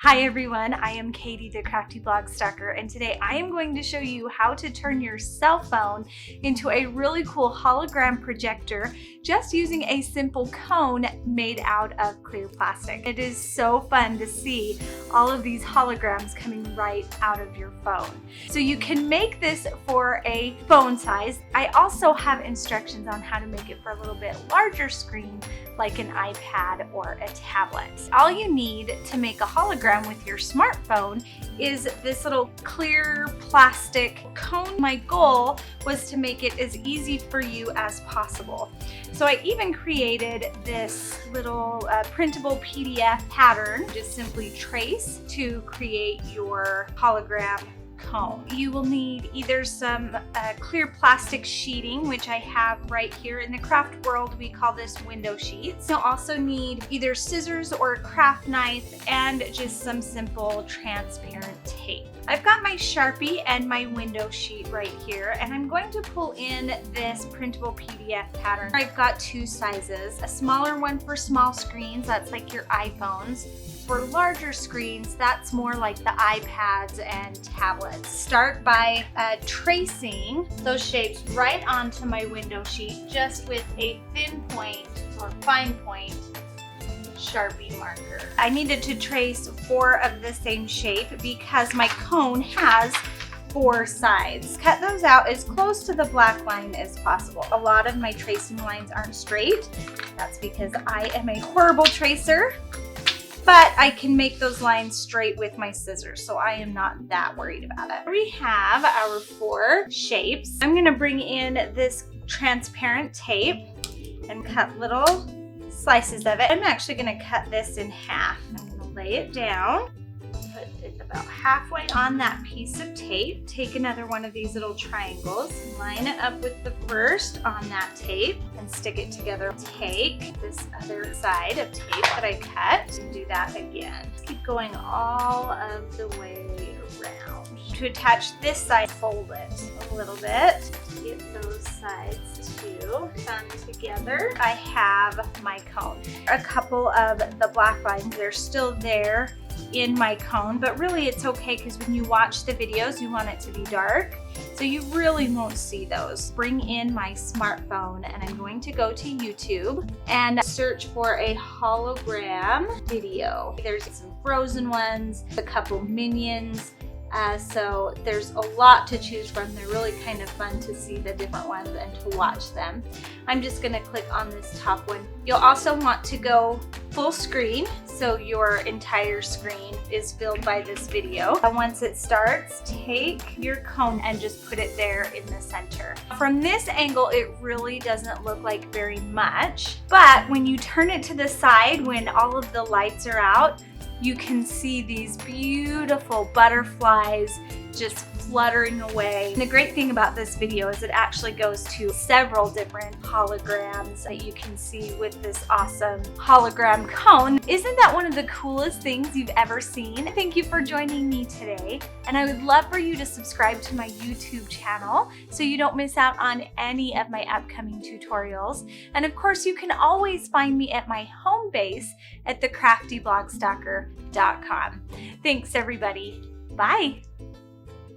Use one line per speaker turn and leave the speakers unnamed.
Hi everyone, I am Katie, the Crafty Blog Stalker, and today I am going to show you how to turn your cell phone into a really cool hologram projector just using a simple cone made out of clear plastic. It is so fun to see all of these holograms coming right out of your phone. So you can make this for a phone size. I also have instructions on how to make it for a little bit larger screen like an iPad or a tablet. All you need to make a hologram with your smartphone is this little clear plastic cone. My goal was to make it as easy for you as possible. So I even created this little printable PDF pattern. Just simply trace to create your hologram cone. You will need either some clear plastic sheeting, which I have right here. In the craft world, we call this window sheets. You'll also need either scissors or a craft knife and just some simple transparent tape. I've got my Sharpie and my window sheet right here, and I'm going to pull in this printable PDF pattern. I've got two sizes, a smaller one for small screens, that's like your iPhones. For larger screens, that's more like the iPads and tablets. Start by tracing those shapes right onto my window sheet just with a thin point or fine point Sharpie marker. I needed to trace 4 of the same shape because my cone has 4 sides. Cut those out as close to the black line as possible. A lot of my tracing lines aren't straight. That's because I am a horrible tracer. But I can make those lines straight with my scissors, so I am not that worried about it. We have our 4 shapes. I'm gonna bring in this transparent tape and cut little slices of it. I'm actually gonna cut this in half. I'm gonna lay it down, put it about halfway on that piece of tape. Take another one of these little triangles, line it up with the first on that tape, and stick it together. Take this other side of tape that I cut and do that again. Keep going all of the way around. To attach this side, fold it a little bit. Get those sides too done together. I have my cone. A couple of the black lines, they're still there in my cone, but really it's okay because when you watch the videos, you want it to be dark, so you really won't see those. Bring in my smartphone and I'm going to go to YouTube and search for a hologram video. There's some frozen ones, a couple minions. So there's a lot to choose from. They're really kind of fun to see the different ones and to watch them. I'm just gonna click on this top one. You'll also want to go full screen so your entire screen is filled by this video. And once it starts, take your cone and just put it there in the center. From this angle, it really doesn't look like very much, but when you turn it to the side, when all of the lights are out, you can see these beautiful butterflies just fluttering away. And the great thing about this video is it actually goes to several different holograms that you can see with this awesome hologram cone. Isn't that one of the coolest things you've ever seen? Thank you for joining me today, and I would love for you to subscribe to my YouTube channel so you don't miss out on any of my upcoming tutorials. And of course, you can always find me at my home base at thecraftyblogstalker.com. Thanks everybody. Bye.